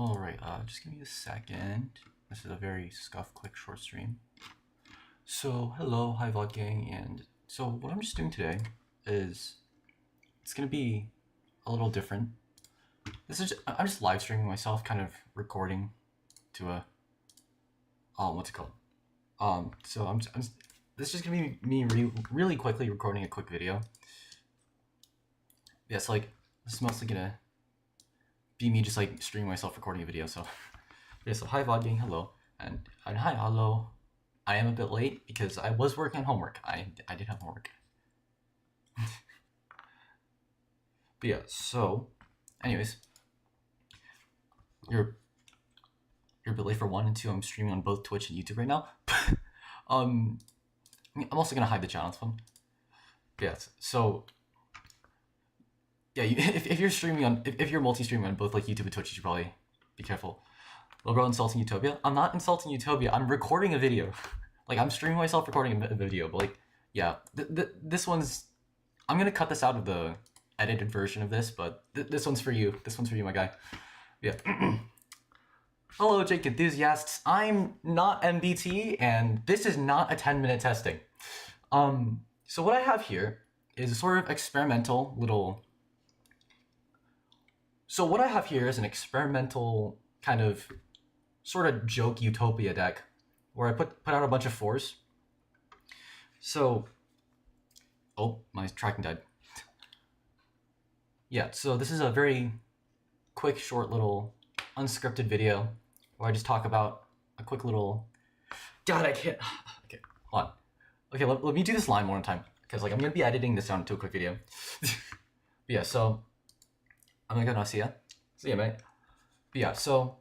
Alright, just give me a second. This is a very scuff quick short stream. So, hello, hi vlog gang, and so what I'm just doing today is, it's gonna be a little different. I'm just live streaming myself, kind of recording to a, what's it called? So this is just gonna be me really quickly recording a quick video. Yeah, so like, this is mostly gonna be me just like streaming myself recording a video, so yeah, so hi vlog gang, hello, and hi, hello. I am a bit late because I was working on homework. I did have homework. But yeah, so anyways, you're a bit late for 1 and 2. I'm streaming on both Twitch and YouTube right now. I'm also gonna hide the channel phone. But yeah, so yeah, if you're streaming on if you're multi-streaming on both like YouTube and Twitch, you should probably be careful. Little bro insulting Utopia. I'm not insulting Utopia. I'm recording a video. Like, I'm streaming myself recording a video, but like, yeah, this one's, I'm gonna cut this out of the edited version of this, but this one's for you. This one's for you, my guy. Yeah. Hello, Jake enthusiasts. I'm not MBT, and this is not a 10-minute testing. So what I have here is a sort of experimental little. So what I have here is an experimental kind of sort of joke utopia deck where I put out a bunch of 4s. So, oh, my tracking died. Yeah, so this is a very quick, short little unscripted video where I just talk about a quick little, God, I can't, okay, hold on. Okay, let me do this line one time, because like I'm gonna be editing this down into a quick video. But yeah, so, I'm gonna go see ya. See ya, mate. But yeah, so,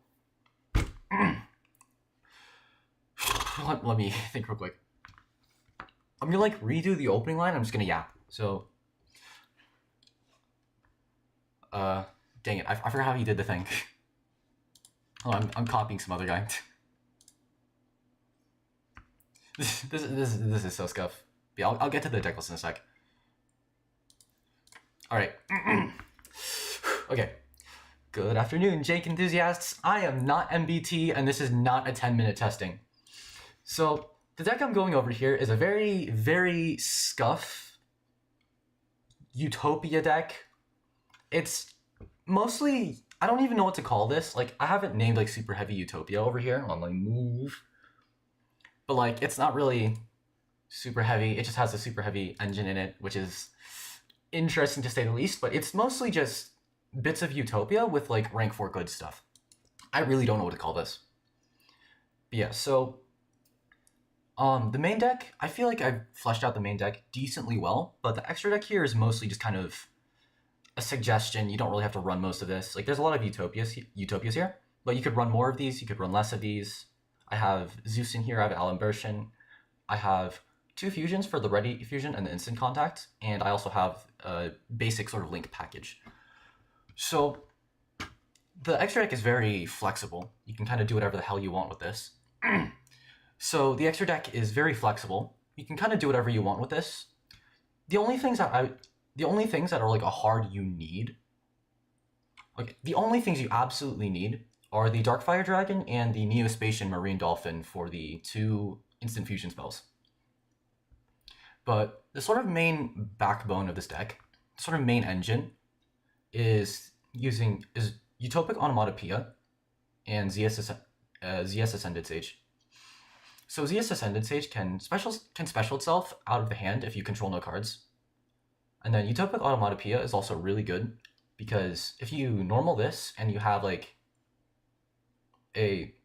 let me think real quick. I'm gonna like redo the opening line. I'm just gonna yap. So, dang it, I forgot how he did the thing. Oh, I'm copying some other guy. This is so scuff. Yeah, I'll get to the decklist in a sec. All right. Okay. Good afternoon, Jake enthusiasts. I am not MBT, and this is not a 10-minute testing. So the deck I'm going over here is a very, very scuff utopia deck. It's mostly, I don't even know what to call this. Like, I haven't named like super heavy utopia over here on like move. But like, it's not really super heavy. It just has a super heavy engine in it, which is interesting to say the least. But it's mostly just bits of utopia with like rank 4 good stuff. I really don't know what to call this. But yeah, so the main deck, I feel like I've fleshed out the main deck decently well, but the extra deck here is mostly just kind of a suggestion. You don't really have to run most of this. Like, there's a lot of utopias here, but you could run more of these, you could run less of these. I have Zeus in here, I have Alimbertian, I have 2 fusions for the ready fusion and the instant contact, and I also have a basic sort of link package. So the extra deck is very flexible. You can kind of do whatever the hell you want with this. So the extra deck is very flexible. You can kind of do whatever you want with this. The only things that are like a hard you need, okay, the only things you absolutely need are the Darkfire Dragon and the Neospatian Marine Dolphin for the 2 instant fusion spells. But the sort of main backbone of this deck, sort of main engine, is Utopic Onomatopoeia and ZS Ascended Sage. So ZS Ascended Sage can special itself out of the hand if you control no cards. And then Utopic Onomatopoeia is also really good because if you normal this and you have like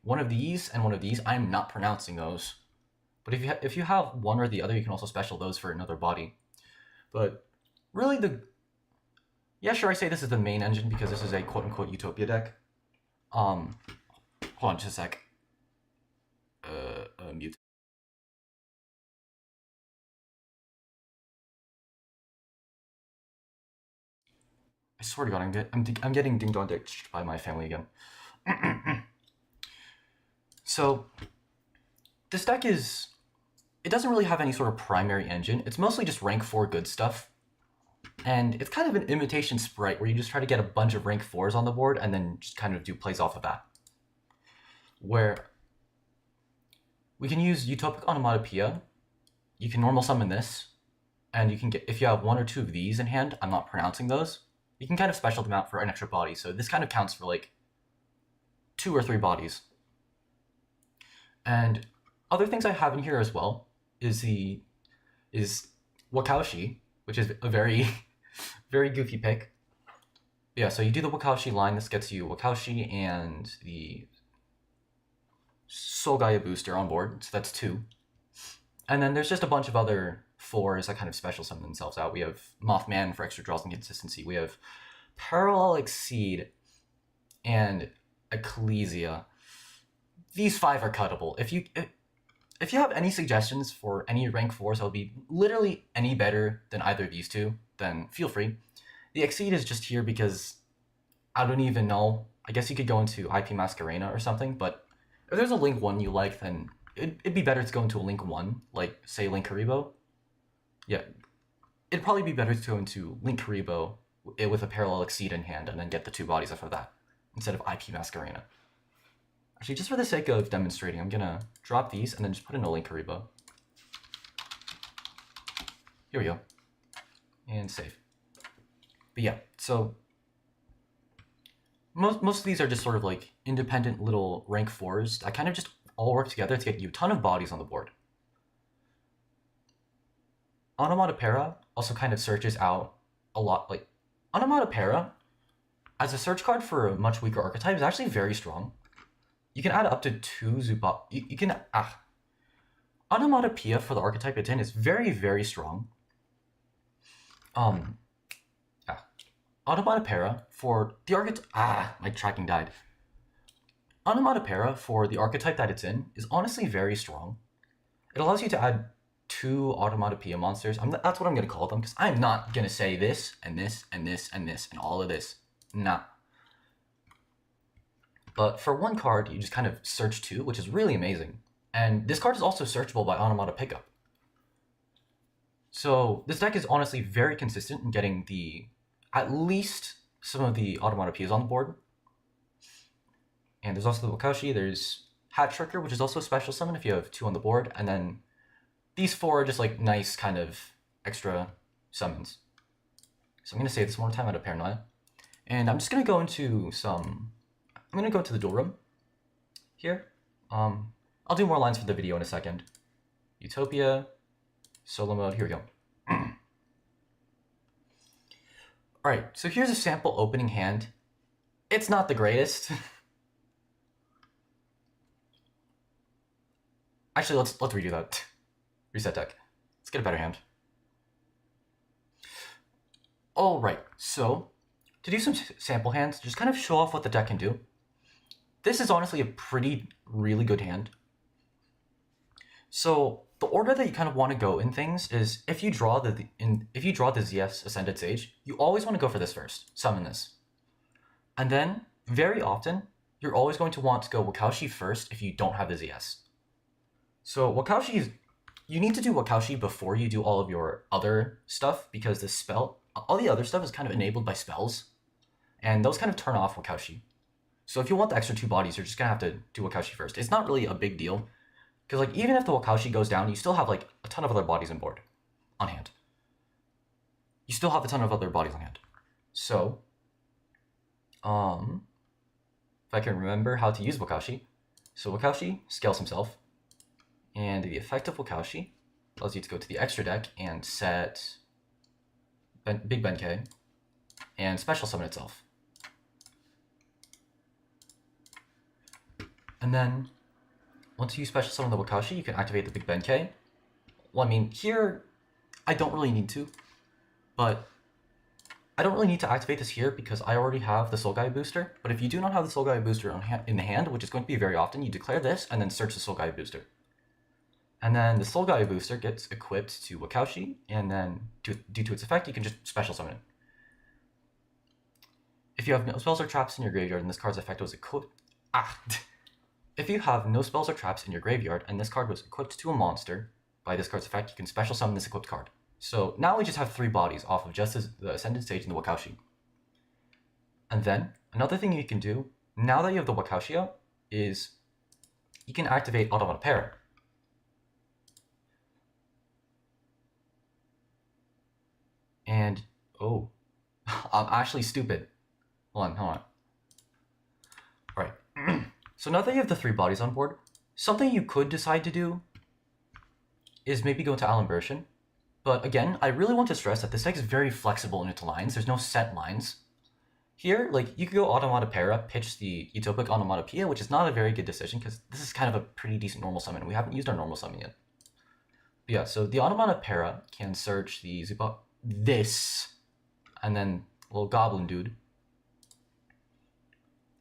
one of these and one of these, I'm not pronouncing those. But if you have one or the other, you can also special those for another body. But really yeah, sure, I say this is the main engine because this is a quote-unquote utopia deck. Hold on just a sec. Mute. I swear to God, I'm getting ding-dong ditched by my family again. So, this deck it doesn't really have any sort of primary engine. It's mostly just rank 4 good stuff. And it's kind of an imitation sprite where you just try to get a bunch of rank 4s on the board and then just kind of do plays off of that. Where we can use Utopic Onomatopoeia. You can normal summon this, and you can get, if you have 1 or 2 of these in hand, I'm not pronouncing those, you can kind of special them out for an extra body. So this kind of counts for like 2 or 3 bodies. And other things I have in here as well is Wakaushi, which is a very, very goofy pick. Yeah, so you do the Wakaushi line. This gets you Wakaushi and the Solgaia booster on board, so that's 2. And then there's just a bunch of other 4s that kind of special summon themselves out. We have Mothman for extra draws and consistency. We have Parallel Exceed and Ecclesia. These 5 are cuttable. If you have any suggestions for any rank 4s that will be literally any better than either of these 2, then feel free. The Exceed is just here because I don't even know. I guess you could go into IP Masquerena or something, but if there's a Link 1 you like, then it'd be better to go into a Link 1, like, say, Link Karibo. Yeah, it'd probably be better to go into Link Karibo with a Parallel Exceed in hand and then get the 2 bodies after that, instead of IP Masquerena. Actually, just for the sake of demonstrating, I'm gonna drop these and then just put in a Link Karibo. Here we go. And save. But yeah, so most of these are just sort of like independent little rank 4s that kind of just all work together to get you a ton of bodies on the board. Onomatopoeia also kind of searches out a lot. Like, Onomatopoeia, as a search card for a much weaker archetype, is actually very strong. You can add up to 2 Zubat. You can... Onomatopoeia for the archetype it's in is very, very strong. Onomatopoeia for the archetype... my tracking died. Onomatopoeia for the archetype that it's in is honestly very strong. It allows you to add 2 Onomatopoeia monsters. That's what I'm going to call them, because I'm not going to say this, and this, and this, and this, and all of this. Nah. But for 1 card, you just kind of search 2, which is really amazing. And this card is also searchable by Onomatopoeia. So this deck is honestly very consistent in getting at least some of the Onomatopoeias on the board. And there's also the Wakaushi, there's Hat Tricker, which is also a special summon if you have 2 on the board, and then these 4 are just like nice kind of extra summons. So I'm going to say this one more time out of Paranoia. And I'm just going to go into I'm going to go to the duel room here. I'll do more lines for the video in a second. Utopia, solo mode, here we go. Alright, so here's a sample opening hand. It's not the greatest. Actually, let's redo that. Reset deck. Let's get a better hand. Alright, so to do some sample hands, just kind of show off what the deck can do. This is honestly a really good hand. So the order that you kind of want to go in things is if you draw the ZS Ascended Sage, you always want to go for this first. Summon this. And then, very often, you're always going to want to go Wakaushi first if you don't have the ZS. So Wakaushi you need to do Wakaushi before you do all of your other stuff, because all the other stuff is kind of enabled by spells, and those kind of turn off Wakaushi. So if you want the extra 2 bodies, you're just gonna have to do Wakaushi first. It's not really a big deal, because like even if the Wakaushi goes down, you still have like a ton of other bodies on hand. You still have a ton of other bodies on hand. So, if I can remember how to use Wakaushi. So Wakaushi scales himself, and the effect of Wakaushi allows you to go to the extra deck and set Big Benkei and special summon itself. And then, once you special summon the Wakaushi, you can activate the Big Benkei. Well, I mean, here, I don't really need to, but I don't really need to activate this here because I already have the Solgaia booster. But if you do not have the Solgaia booster in the hand, which is going to be very often, you declare this and then search the Solgaia booster. And then the Solgaia booster gets equipped to Wakaushi, and then due to its effect, you can just special summon it. If you have no spells or traps in your graveyard and this card's effect was equipped... If you have no spells or traps in your graveyard and this card was equipped to a monster by this card's effect, you can special summon this equipped card. So now we just have 3 bodies off of just the Ascended Sage and the Wakaushi. And then, another thing you can do, now that you have the Wakaushi is you can activate Automata Para. And, oh, I'm actually stupid. Hold on. Alright, so now that you have the 3 bodies on board, something you could decide to do is maybe go into Alan Bershin. But again, I really want to stress that this deck is very flexible in its lines. There's no set lines. Here, like, you could go Automata Para, pitch the Utopic Onomatopoeia, which is not a very good decision because this is kind of a pretty decent normal summon. We haven't used our normal summon yet. But yeah, so the Automata Para can search the Zupa, this, and then little goblin dude.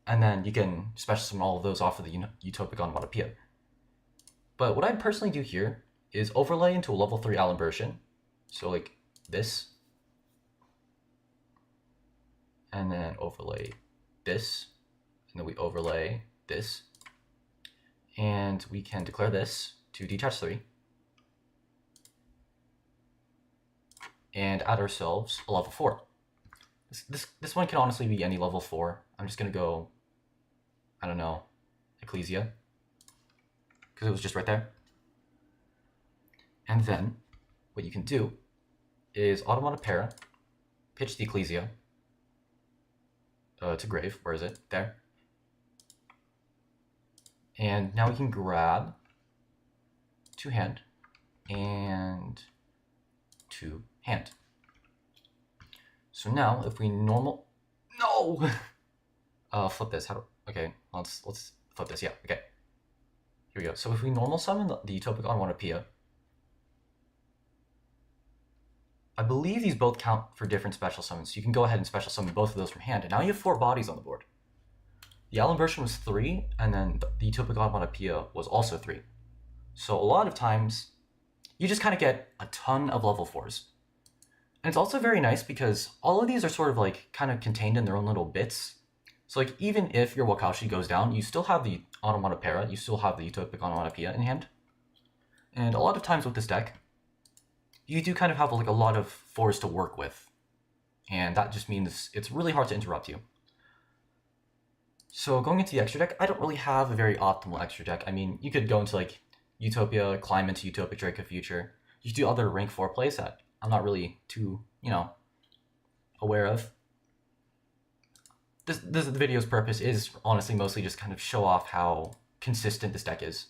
And then you can special summon all of those off of the Utopic Onomatopoeia. But what I'd personally do here is overlay into a level 3 Alan Bershin. So like this. And then overlay this. And then we overlay this. And we can declare this to detach 3. And add ourselves a level 4. This one can honestly be any level 4. I'm just going to go, I don't know, Ecclesia. Because it was just right there. And then, what you can do is Automata Para, pitch the Ecclesia to grave. Where is it? There. And now we can grab 2 hand and 2 hand. So now, if we normal, no, flip this. Okay, let's flip this. Yeah, okay. Here we go. So if we normal summon the Utopic Onomatopoeia, I believe these both count for different special summons. So you can go ahead and special summon both of those from hand, and now you have 4 bodies on the board. The Alan Bershin was 3, and then the Utopic Onomatopoeia was also 3. So a lot of times, you just kind of get a ton of level 4s. And it's also very nice because all of these are sort of like kind of contained in their own little bits. So like even if your Wakaushi goes down, you still have the Automata Para, you still have the Utopic Onomatopoeia in hand. And a lot of times with this deck, you do kind of have like a lot of 4s to work with. And that just means it's really hard to interrupt you. So going into the extra deck, I don't really have a very optimal extra deck. I mean, you could go into like Utopia, climb into Utopic Draco Future. You could do other rank 4 plays that I'm not really too, aware of. This video's purpose is honestly mostly just kind of show off how consistent this deck is.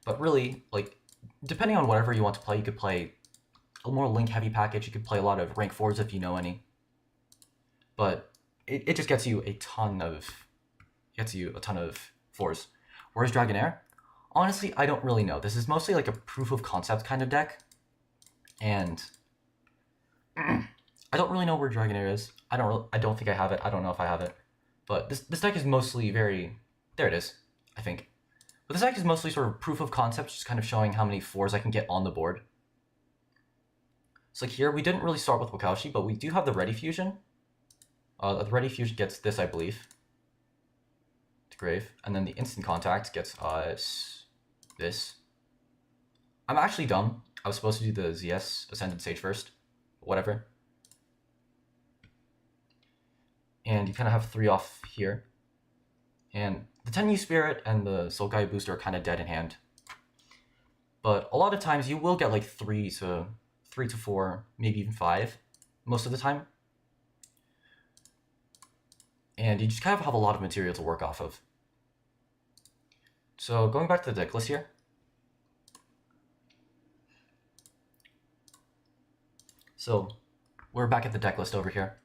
But really, like, depending on whatever you want to play, you could play a more link heavy package, you could play a lot of rank 4s if you know any. But it just gets you a ton of 4s. Whereas Dragonair, honestly, I don't really know. This is mostly like a proof of concept kind of deck. And I don't really know where Dragonair is. I don't think I have it. I don't know if I have it. But this deck is mostly very, there it is, I think. But this deck is mostly sort of proof of concept, just kind of showing how many 4s I can get on the board. So like here, we didn't really start with Wakaushi, but we do have the Ready Fusion. The Ready Fusion gets this, I believe, to grave. And then the Instant Contact gets us this. I'm actually dumb. I was supposed to do the ZS Ascended Sage first. Whatever. And you kind of have 3 off here. And the Tenyu Spirit and the Sulgai Booster are kind of dead in hand. But a lot of times you will get like 3 to 4, maybe even 5 most of the time. And you just kind of have a lot of material to work off of. So going back to the deck list here. So we're back at the deck list over here.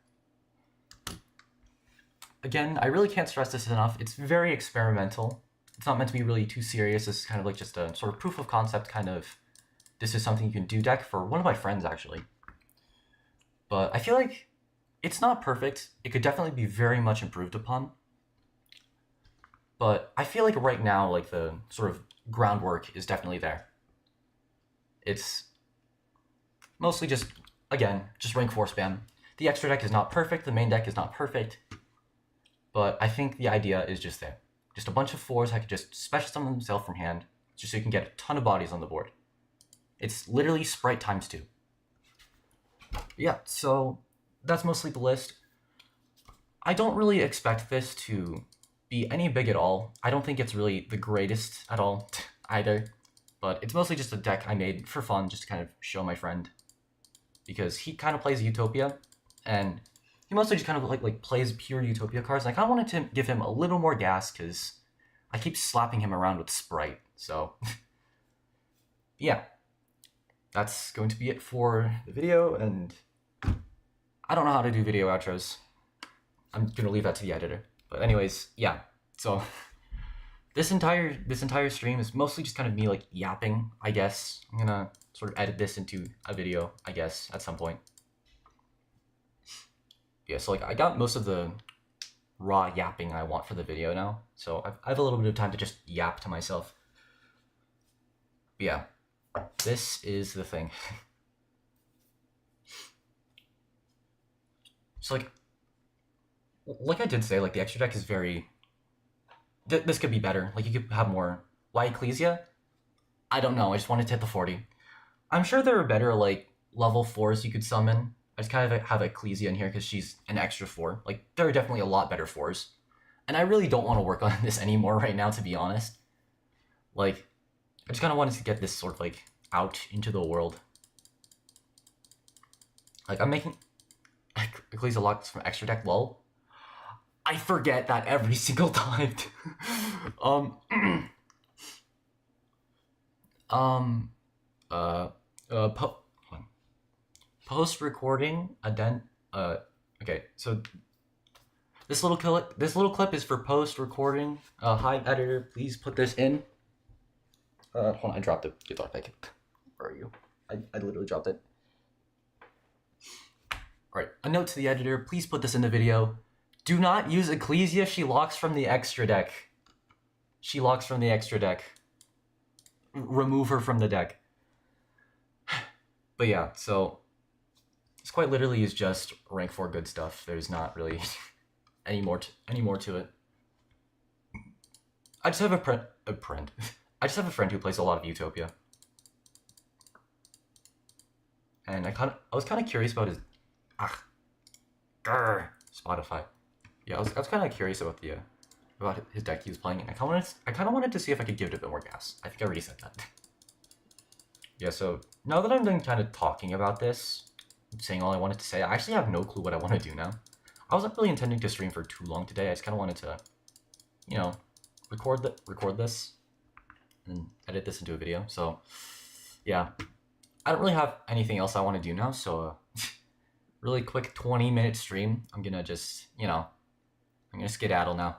Again, I really can't stress this enough. It's very experimental. It's not meant to be really too serious. This is kind of like just a sort of proof of concept kind of, this is something you can do deck for one of my friends actually. But I feel like it's not perfect. It could definitely be very much improved upon. But I feel like right now, like the sort of groundwork is definitely there. It's mostly just, again, just rank 4 spam. The extra deck is not perfect. The main deck is not perfect. But I think the idea is just there. Just a bunch of 4s I could just special summon themselves from hand, just so you can get a ton of bodies on the board. It's literally Sprite times 2. Yeah, so that's mostly the list. I don't really expect this to be any big at all. I don't think it's really the greatest at all either, but it's mostly just a deck I made for fun, just to kind of show my friend, because he kind of plays Utopia, and he mostly just kind of like plays pure Utopia cards. And I kind of wanted to give him a little more gas because I keep slapping him around with Sprite. So yeah, that's going to be it for the video, and I don't know how to do video outros. I'm gonna leave that to the editor. But anyways, yeah. So this entire stream is mostly just kind of me like yapping, I guess. I'm gonna sort of edit this into a video, I guess, at some point. Yeah, so like I got most of the raw yapping I want for the video now, so I have a little bit of time to just yap to myself. But yeah, this is the thing. So like I did say, like the extra deck is very. This could be better. Like you could have more. Why Ecclesia? I don't know. I just wanted to hit the 40. I'm sure there are better like level 4s you could summon. I just kind of have Ecclesia in here because she's an extra 4. Like there are definitely a lot better 4s, and I really don't want to work on this anymore right now, to be honest. Like I just kind of wanted to get this sort of like out into the world. Like I'm making Ecclesia locks from extra deck. Lol. I forget that every single time. Post recording okay, so this little clip is for post recording. Hi editor, please put this in. Hold on, I dropped the guitar pick. Where are you? I literally dropped it. Alright, a note to the editor, please put this in the video. Do not use Ecclesia, she locks from the extra deck. She locks from the extra deck. Remove her from the deck. But yeah, so this quite literally is just rank 4 good stuff. There's not really any more to it. I just have I just have a friend who plays a lot of Utopia. And I was kind of curious about his Spotify. Yeah, I was kind of curious about about his deck he was playing, and I kind of wanted to see if I could give it a bit more gas. I think I already said that. Yeah, so now that I'm done kind of talking about this, saying all I wanted to say, I actually have no clue what I want to do now. I wasn't really intending to stream for too long today. I just kind of wanted to, you know, record this and edit this into a video. So yeah, I don't really have anything else I want to do now. So really quick 20-minute stream. I'm gonna just, I'm gonna skedaddle now.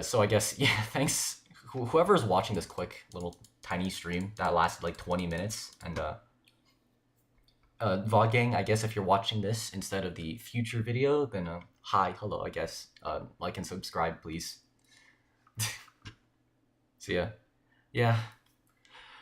So I guess, yeah, thanks whoever's watching this quick little tiny stream that lasted like 20 minutes. And VOD gang, I guess if you're watching this instead of the future video, then hi, hello, I guess. Like and subscribe, please. See ya. Yeah.